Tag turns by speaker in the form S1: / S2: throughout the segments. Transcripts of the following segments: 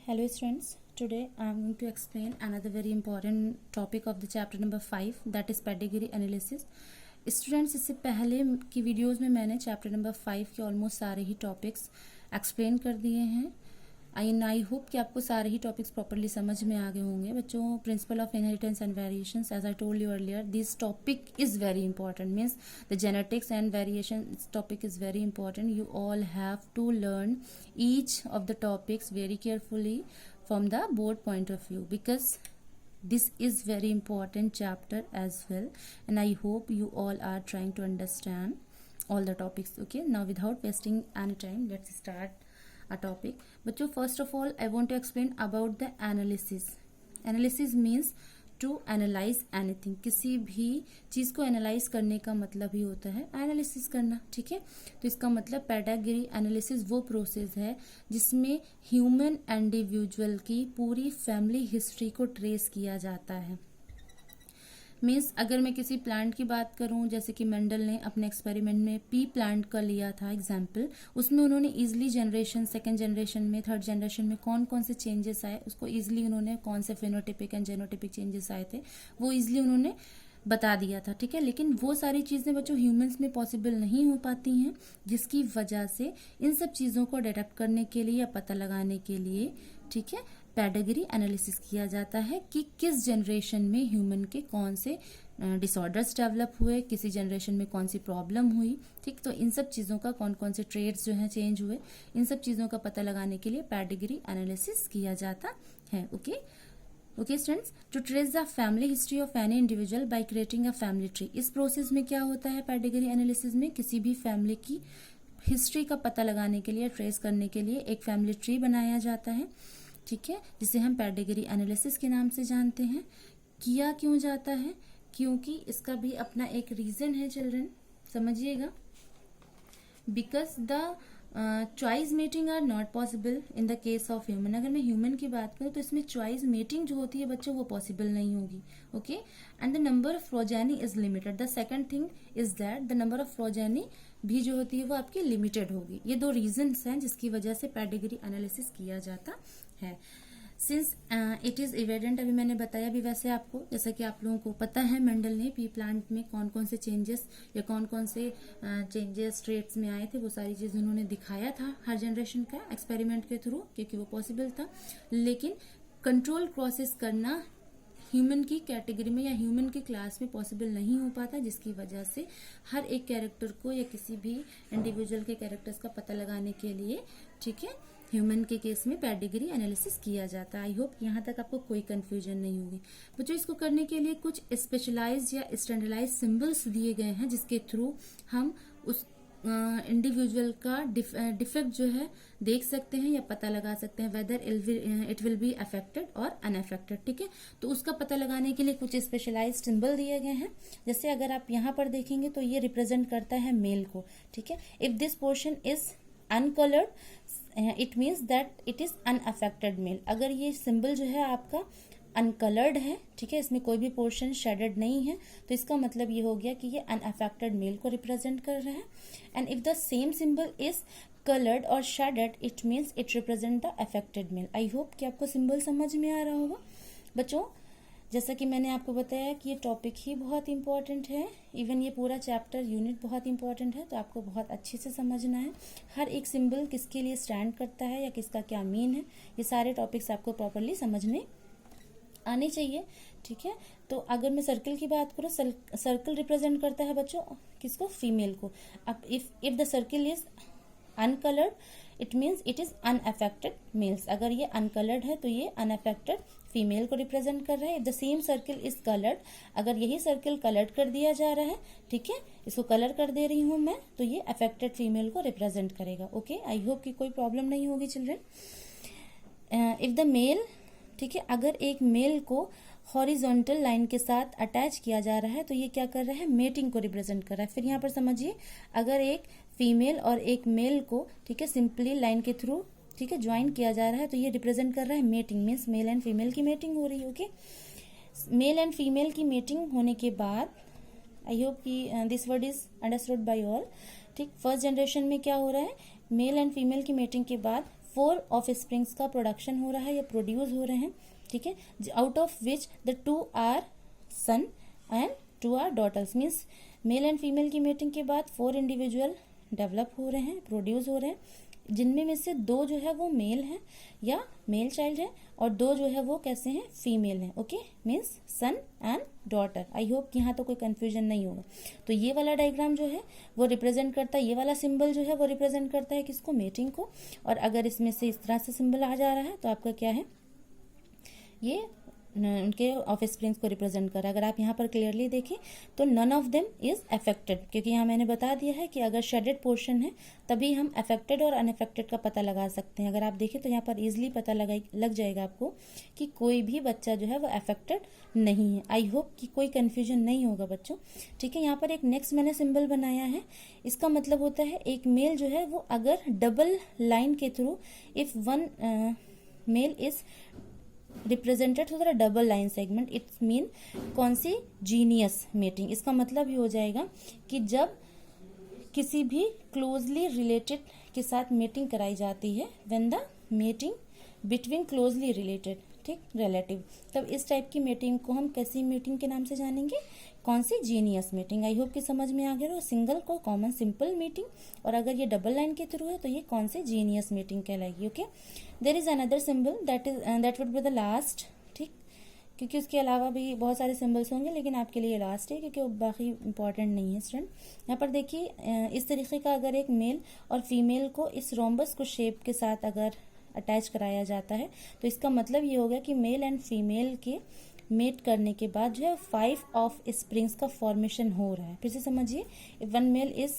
S1: Hello students, today I am going to explain another very important topic of the chapter number 5 that is pedigree analysis. Students, इससे पहले की videos में मैंने chapter number 5 के almost सारे ही topics explain कर दिए हैं। आई होप कि आपको सारे ही टॉपिक्स प्रॉपरली समझ में आ गए होंगे। बच्चों, principle of inheritance and variations, as I told you earlier, this topic is very important, means the genetics and variation topic is very important. You all have to learn each of the topics very carefully from the board point of view, because this is very important chapter as well, and I hope you all are trying to understand all the topics. Okay, now without wasting any time, let's start a topic. Bachcho, first of all I want to explain about the analysis. Analysis means to analyse anything. किसी भी चीज़ को analyse करने का मतलब ही होता है analysis करना. ठीक है, तो इसका मतलब पेडागरी एनालिसिस वो प्रोसेस है जिसमें ह्यूमन इंडिविजुअल की पूरी फैमिली हिस्ट्री को ट्रेस किया जाता है. मीन्स अगर मैं किसी प्लांट की बात करूं, जैसे कि मेंडल ने अपने एक्सपेरिमेंट में पी प्लांट का लिया था एग्जाम्पल, उसमें उन्होंने इजीली जनरेशन, सेकेंड जनरेशन में, थर्ड जनरेशन में कौन कौन से चेंजेस आए, उसको इजीली उन्होंने कौन से फेनोटिपिक एंड जेनोटिपिक चेंजेस आए थे वो इजीली उन्होंने बता दिया था. ठीक है, लेकिन वो सारी चीज़ें बच्चों ह्यूमंस में पॉसिबल नहीं हो पाती हैं, जिसकी वजह से इन सब चीज़ों को डिटेक्ट करने के लिए या पता लगाने के लिए, ठीक है, पेडिग्री एनालिसिस किया जाता है कि किस जनरेशन में ह्यूमन के कौन से डिसऑर्डर्स डेवलप हुए, किसी जनरेशन में कौन सी प्रॉब्लम हुई. ठीक, तो इन सब चीज़ों का कौन कौन से ट्रेड्स जो हैं चेंज हुए, इन सब चीज़ों का पता लगाने के लिए पेडिग्री एनालिसिस किया जाता है. Okay students, to trace the family history of any individual by creating a family tree. इस प्रोसेस में क्या होता है पेडिग्री एनालिसिस में, किसी भी फैमिली की हिस्ट्री का पता लगाने के लिए, ट्रेस करने के लिए एक फैमिली ट्री बनाया जाता है. ठीक है, जिसे हम पेडिग्री एनालिसिस के नाम से जानते हैं. किया क्यों जाता है? क्योंकि इसका भी अपना एक रीजन है चिल्ड्रन, समझिएगा. Because the choice mating are not possible in the case of human. अगर मैं ह्यूमन की बात करूँ तो इसमें चॉइस मेटिंग जो होती है बच्चों वो पॉसिबल नहीं होगी. Okay, and the number of progeny is limited. The second thing is that the number of progeny भी जो होती है वो आपकी लिमिटेड होगी. ये दो रीजंस हैं जिसकी वजह से पेडिग्री एनालिसिस किया जाता है. सिंस इट इज एविडेंट, अभी मैंने बताया भी वैसे आपको, जैसा कि आप लोगों को पता है मेंडल ने पी प्लांट में कौन कौन से चेंजेस या कौन कौन से चेंजेस ट्रेट्स में आए थे, वो सारी चीजें उन्होंने दिखाया था हर जनरेशन का एक्सपेरिमेंट के थ्रू, क्योंकि वो पॉसिबल था. लेकिन कंट्रोल प्रोसेस करना ह्यूमन की कैटेगरी में या ह्यूमन की क्लास में पॉसिबल नहीं हो पाता, जिसकी वजह से हर एक कैरेक्टर को या किसी भी इंडिविजुअल के कैरेक्टर्स का पता लगाने के लिए, ठीक है, ह्यूमन के केस में पेडिग्री एनालिसिस किया जाता है. आई होप यहाँ तक आपको कोई कंफ्यूजन नहीं होगी. बच्चों, इसको करने के लिए कुछ स्पेशलाइज्ड या स्टैंडर्डाइज सिंबल्स दिए गए हैं जिसके थ्रू हम उस इंडिविजुअल का डिफेक्ट जो है देख सकते हैं या पता लगा सकते हैं, whether it will be affected और अनअफेक्टेड. ठीक है, तो उसका पता लगाने के लिए कुछ स्पेशलाइज्ड सिंबल दिए गए हैं. जैसे अगर आप यहाँ पर देखेंगे तो ये रिप्रेजेंट करता है मेल को. ठीक है, if this portion is uncoloured it means that it is unaffected male. अगर ये सिंबल जो है आपका अनकलर्ड है, ठीक है, इसमें कोई भी पोर्शन शेडेड नहीं है, तो इसका मतलब ये हो गया कि ये अनअफेक्टेड मेल को रिप्रेजेंट कर रहा है. And if the same symbol is coloured और shaded it means it represent the affected male. I hope कि आपको सिंबल समझ में आ रहा होगा. बच्चों, जैसा कि मैंने आपको बताया कि ये टॉपिक ही बहुत इंपॉर्टेंट है, इवन ये पूरा चैप्टर यूनिट बहुत इंपॉर्टेंट है, तो आपको बहुत अच्छे से समझना है. हर एक सिंबल किसके लिए स्टैंड करता है या किसका क्या मीन है, ये सारे टॉपिक्स आपको प्रॉपरली समझ में आने चाहिए. ठीक है, तो अगर मैं सर्कल की बात करूँ, सर्कल रिप्रेजेंट करता है बच्चों किसको, फीमेल को. अब if the circle is uncoloured it means it is unaffected males. अगर ये अनकलर्ड है तो ये अनअफेक्टेड फीमेल को रिप्रेजेंट कर रहा है. If the same circle is coloured, अगर यही सर्कल कलर्ड कर दिया जा रहा है, ठीक है, इसको कलर कर दे रही हूं मैं, तो ये अफेक्टेड फीमेल को रिप्रेजेंट करेगा. ओके, आई होप कि कोई प्रॉब्लम नहीं होगी चिल्ड्रन. इफ द मेल, ठीक है, अगर एक मेल को हॉरिजॉन्टल लाइन के साथ अटैच किया जा रहा है तो ये क्या कर रहा है, मेटिंग को रिप्रेजेंट कर रहा है. फिर यहाँ पर समझिए, अगर एक फीमेल और एक मेल को, ठीक है, सिंपली लाइन के थ्रू, ठीक है, ज्वाइन किया जा रहा है तो ये रिप्रेजेंट कर रहा है mating, means male and female की मेटिंग हो रही है. ओके, मेल एंड फीमेल की मेटिंग होने के बाद, आई होप कि this word is understood by all. ठीक, फर्स्ट जनरेशन में क्या हो रहा है, मेल एंड फीमेल की मेटिंग के बाद 4 ऑफ स्प्रिंग्स का प्रोडक्शन हो रहा है या प्रोड्यूस हो रहे हैं, ठीक है, out of which the 2 are son and 2 are daughters. Means male and female की मेटिंग के बाद 4 इंडिविजुअल डेवलप हो रहे हैं, प्रोड्यूस हो रहे हैं, जिनमें में से 2 जो है वो मेल हैं या मेल चाइल्ड है और 2 जो है वो कैसे हैं, फीमेल हैं। Okay, means son and daughter. I hope कि यहाँ तो कोई कंफ्यूजन नहीं होगा। तो ये वाला डायग्राम जो है वो रिप्रेजेंट करता है, ये वाला सिंबल जो है वो रिप्रेजेंट करता है किसको, मेटिंग को। और अगर इसमें से इस तरह से सिंबल आ जा रहा है तो आपका क्या है, ये उनके ऑफ स्प्रिंग्स को रिप्रेजेंट कर रहा है। अगर आप यहाँ पर क्लियरली देखें तो none of them is affected, क्योंकि यहाँ मैंने बता दिया है कि अगर शेडेड पोर्शन है तभी हम अफेक्टेड और अनअफेक्टेड का पता लगा सकते हैं। अगर आप देखें तो यहाँ पर इजिली पता लग जाएगा आपको कि कोई भी बच्चा जो है वो अफेक्टेड नहीं है। आई होप कि कोई कन्फ्यूजन नहीं होगा बच्चों, ठीक है। यहाँ पर एक नेक्स्ट मैंने सिंबल बनाया है, इसका मतलब होता है एक मेल जो है वो अगर डबल लाइन के through if one male is represented through the double line segment it's mean कौन सी, जीनियस मेटिंग। इसका मतलब ये हो जाएगा कि जब किसी भी क्लोजली रिलेटेड के साथ मीटिंग कराई जाती है, when the meeting between closely related, ठीक, रिलेटिव, तब इस टाइप की मीटिंग को हम कैसी मीटिंग के नाम से जानेंगे, कौन सी, जीनियस मीटिंग। आई होप कि समझ में आ गया हो। सिंगल को कॉमन सिंपल मीटिंग, और अगर ये डबल लाइन के थ्रू है तो ये कौन सी, जीनियस मीटिंग कहलाएगी। Okay, there is another symbol that would be the last, ठीक, क्योंकि उसके अलावा भी बहुत सारे सिंबल्स होंगे लेकिन आपके लिए लास्ट है क्योंकि वो बाकी इंपॉर्टेंट नहीं है स्टूडेंट। यहाँ पर देखिए इस तरीके का अगर एक मेल और फीमेल को इस रोम्बस को शेप के साथ अगर अटैच कराया जाता है तो इसका मतलब ये होगा कि मेल एंड फीमेल के मेट करने के बाद जो है 5 ऑफ स्प्रिंग्स का फॉर्मेशन हो रहा है। फिर से समझिए, if one male is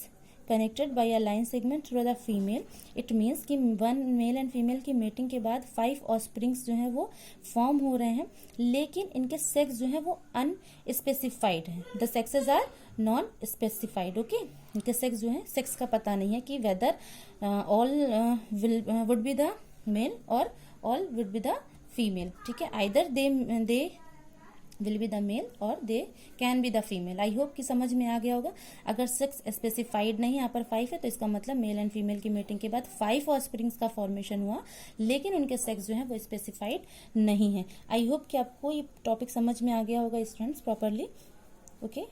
S1: connected by a line segment through the female, it means कि वन मेल एंड फीमेल की मेटिंग के बाद 5 ऑफस्प्रिंग्स जो है वो फॉर्म हो रहे हैं, लेकिन इनके सेक्स जो है वो अनस्पेसिफाइड है। The sexes are non specified. Okay, इनके सेक्स जो है, सेक्स का पता नहीं है कि whether all would be the male और all would be the female, ठीक है। Either they will be the male और they can be the female. I hope कि समझ में आ गया होगा। अगर सेक्स स्पेसिफाइड नहीं, यहाँ पर 5 है, तो इसका मतलब मेल एंड फीमेल की मेटिंग के बाद 5 ऑफस्प्रिंग्स का फॉर्मेशन हुआ, लेकिन उनके सेक्स जो है वो स्पेसिफाइड नहीं है। आई होप कि आपको ये टॉपिक समझ में आ गया होगा स्टूडेंट्स प्रॉपरली। ओके।